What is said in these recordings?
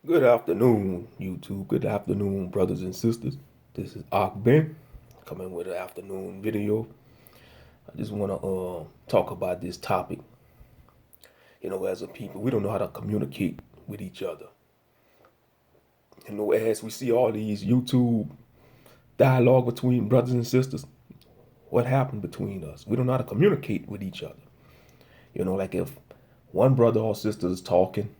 Good afternoon, YouTube. Good afternoon, brothers and sisters. This is Ben coming with an afternoon video. I just want to talk about this topic. As a people, we don't know how to communicate with each other. As we see all these YouTube dialogue between brothers and sisters, what happened between us? We don't know how to communicate with each other. Like if one brother or sister is talking,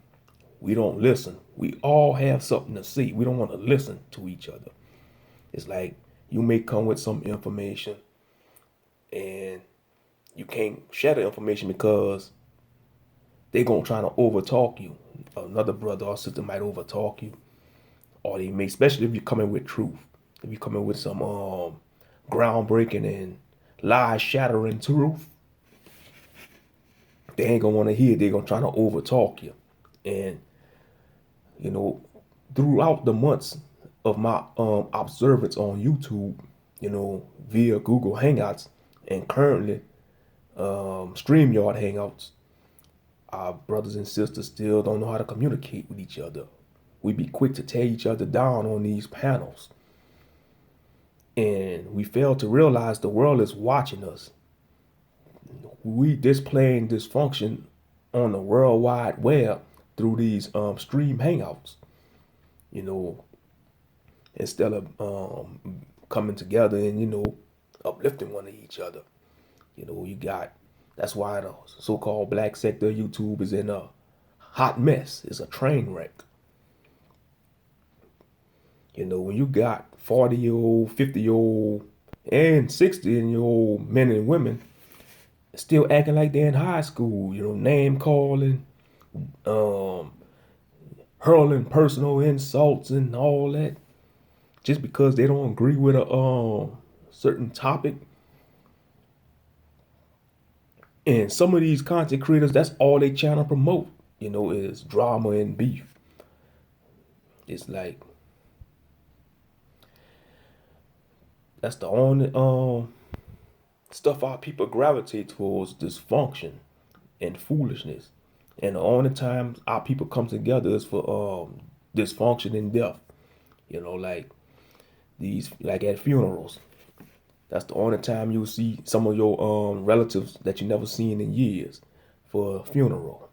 we don't listen. We all have something to say. We don't want to listen to each other. It's like you may come with some information and you can't share the information because they're going to try to overtalk you. Another brother or sister might overtalk you. Or they may, especially if you're coming with truth. If you're coming with some groundbreaking and lie shattering truth, they ain't going to want to hear it. They're going to try to overtalk you. And, you know, throughout the months of my observance on YouTube, via Google Hangouts and currently StreamYard Hangouts, our brothers and sisters still don't know how to communicate with each other. We be quick to tear each other down on these panels. And we fail to realize the world is watching us. We displaying dysfunction on the World Wide Web through these stream hangouts. Instead of coming together and uplifting one of each other. You got that's why the so-called black sector of YouTube is in a hot mess. It's a train wreck. When you got 40-year-old, 50-year-old, and 60-year-old men and women still acting like they're in high school, name calling, hurling personal insults and all that, just because they don't agree with a certain topic. And some of these content creators, that's all they channel promote, is drama and beef. It's like that's the only stuff our people gravitate towards, dysfunction and foolishness. And the only time our people come together is for dysfunction and death. Like at funerals. That's the only time you'll see some of your relatives that you never seen in years for a funeral.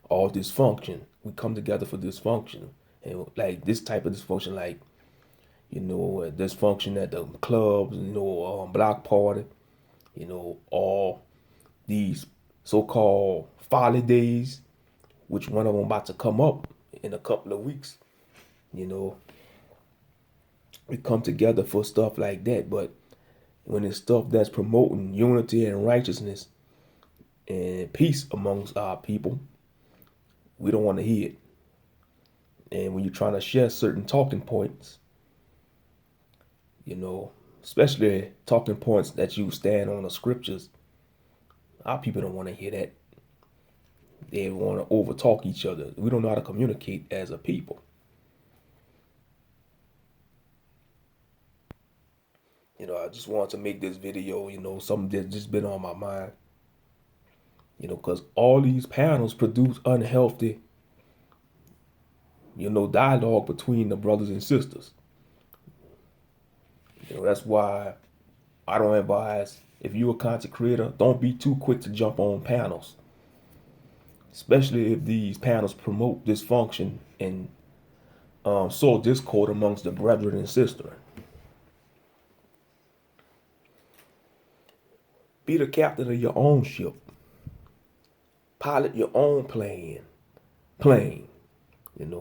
All dysfunction. We come together for dysfunction. And like this type of dysfunction, like, dysfunction at the clubs, block party, all these so-called folly days, which one of them about to come up in a couple of weeks. We come together for stuff like that, but when it's stuff that's promoting unity and righteousness and peace amongst our people, we don't want to hear it. And when you're trying to share certain talking points, especially talking points that you stand on the scriptures, our people don't want to hear that. They want to overtalk each other. We don't know how to communicate as a people. I just wanted to make this video, something that's just been on my mind. Because all these panels produce unhealthy, dialogue between the brothers and sisters. That's why I don't advise, if you're a content creator, don't be too quick to jump on panels. Especially if these panels promote dysfunction and sow discord amongst the brethren and sisters. Be the captain of your own ship. Pilot your own plane. Drive in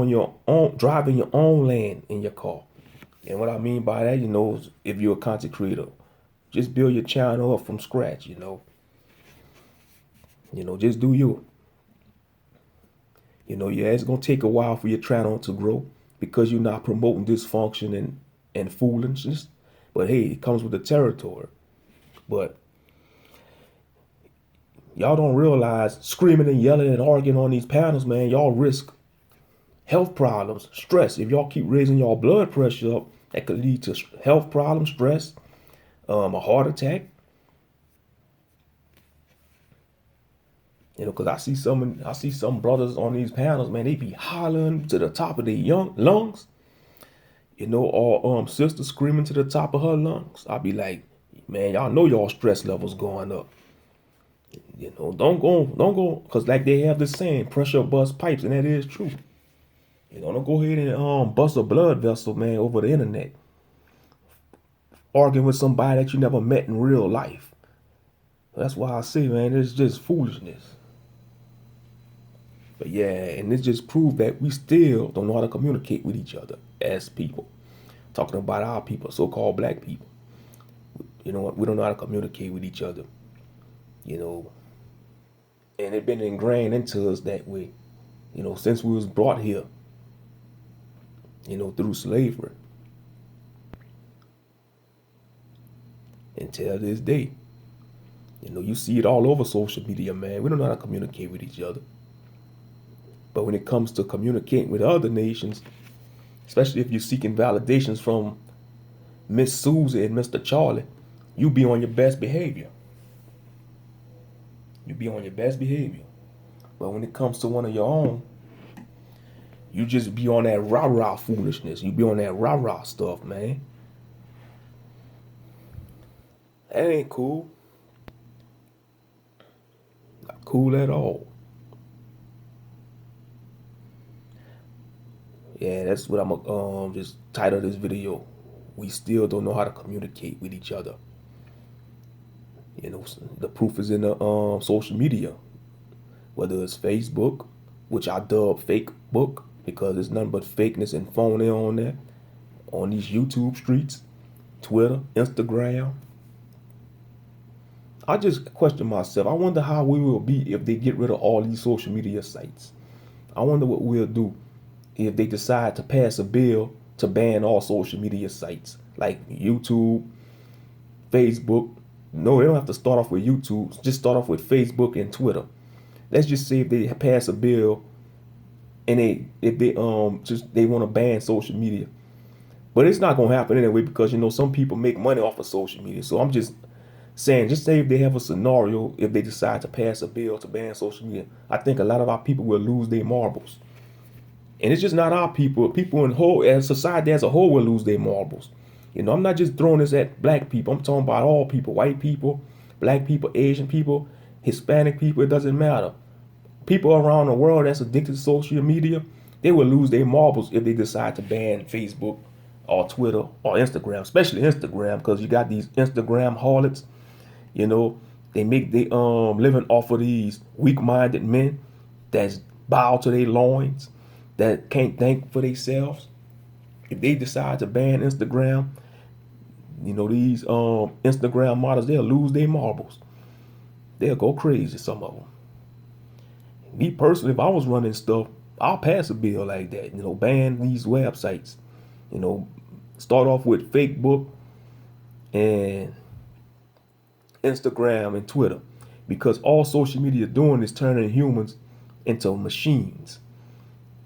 your own lane in your car. And what I mean by that, is if you're a content creator, just build your channel up from scratch, just do you. Yeah, it's gonna take a while for your channel to grow because you're not promoting dysfunction and foolishness. But hey, it comes with the territory. But y'all don't realize screaming and yelling and arguing on these panels, man, y'all risk health problems, stress. If y'all keep raising y'all blood pressure up, that could lead to health problems, stress, a heart attack. You know, because I see some brothers on these panels, man, they be hollering to the top of their young lungs, you know, or sister screaming to the top of her lungs. I be like, man, y'all know y'all stress levels going up. You know, don't go, because like they have this saying, pressure bust pipes, and that is true. You know, don't go ahead and bust a blood vessel, man, over the internet, arguing with somebody that you never met in real life. That's why I say, man, it's just foolishness. But yeah, and it just proved that we still don't know how to communicate with each other as people. Talking about our people, so-called black people. You know what? We don't know how to communicate with each other. You know, and it been ingrained into us that way. You know, since we was brought here. You know, through slavery. Until this day. You know, you see it all over social media, man. We don't know how to communicate with each other. But when it comes to communicating with other nations, especially if you're seeking validations from Miss Susie and Mr. Charlie, you be on your best behavior. You be on your best behavior. But when it comes to one of your own, you just be on that rah-rah foolishness. You be on that rah-rah stuff, man. That ain't cool. Not cool at all. Yeah, that's what I'm gonna just title this video. We still don't know how to communicate with each other. You know, the proof is in the social media, whether it's Facebook, which I dub fake book because it's nothing but fakeness and phony on there, on these YouTube streets, Twitter, Instagram. I just question myself. I wonder how we will be if they get rid of all these social media sites. I wonder what we'll do if they decide to pass a bill to ban all social media sites like YouTube, Facebook. No, they don't have to start off with YouTube. Just start off with Facebook and Twitter. Let's just say if they pass a bill and if they want to ban social media. But it's not gonna happen anyway because you know some people make money off of social media. So I'm just saying, just say if they have a scenario, if they decide to pass a bill to ban social media, I think a lot of our people will lose their marbles. And it's just not our people. People in whole, as society as a whole, will lose their marbles. You know, I'm not just throwing this at black people. I'm talking about all people, white people, black people, Asian people, Hispanic people. It doesn't matter. People around the world that's addicted to social media, they will lose their marbles if they decide to ban Facebook or Twitter or Instagram, especially Instagram, because you got these Instagram harlots. You know, they make they living off of these weak-minded men that's bow to their loins, that can't think for themselves. If they decide to ban Instagram, you know, these Instagram models, they'll lose their marbles. They'll go crazy, some of them. Me personally, if I was running stuff, I'll pass a bill like that. You know, ban these websites. You know, start off with Facebook and Instagram and Twitter, because all social media doing is turning humans into machines.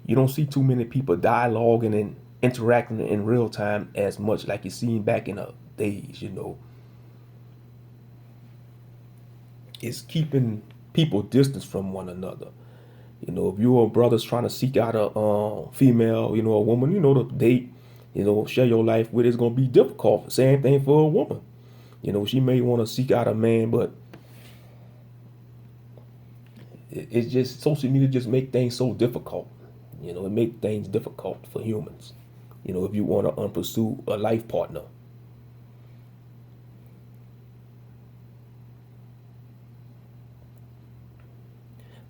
You don't see too many people dialoguing and interacting in real time as much like you seen back in the days. You know, it's keeping people distance from one another. You know, if your brother's trying to seek out a female, you know, a woman, you know, to date, you know, share your life with, it's gonna be difficult. Same thing for a woman. You know, she may want to seek out a man, but it's just social media just make things so difficult. You know, it make things difficult for humans. You know, if you want to pursue a life partner.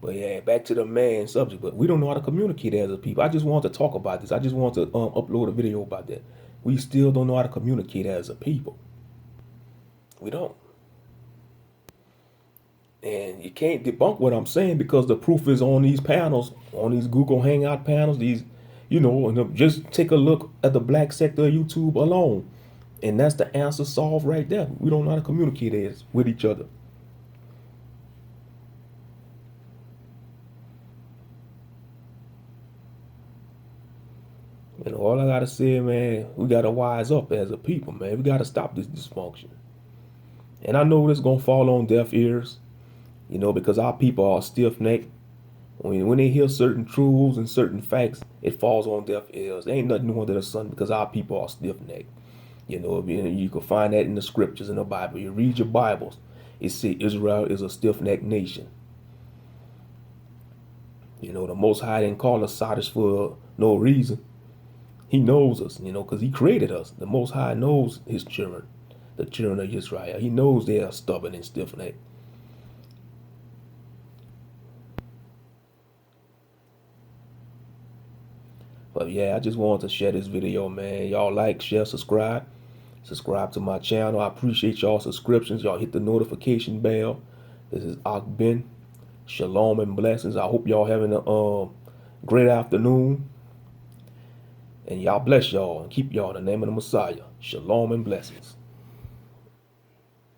But yeah, back to the main subject. But we don't know how to communicate as a people. I just want to talk about this. I just want to upload a video about that. We still don't know how to communicate as a people. We don't. And you can't debunk what I'm saying because the proof is on these panels, on these Google Hangout panels. These, you know, and just take a look at the black sector of YouTube alone. And that's the answer solved right there. We don't know how to communicate as with each other. You know, all I gotta say, man, we gotta wise up as a people, man. We gotta stop this dysfunction. And I know this gonna fall on deaf ears. You know, because our people are stiff-necked. When they hear certain truths and certain facts, it falls on deaf ears. There ain't nothing new under the sun because our people are stiff-necked. You know, you can find that in the scriptures in the Bible. You read your Bibles, it says Israel is a stiff-necked nation. You know, the Most High didn't call us Sodish for no reason. He knows us, you know, because he created us. The Most High knows his children, the children of Israel. He knows they are stubborn and stiff-necked. But yeah, I just wanted to share this video, man. Y'all like, share, subscribe. Subscribe to my channel. I appreciate y'all subscriptions. Y'all hit the notification bell. This is Akben. Shalom and blessings. I hope y'all having a great afternoon. And y'all bless y'all and keep y'all in the name of the Messiah. Shalom and blessings.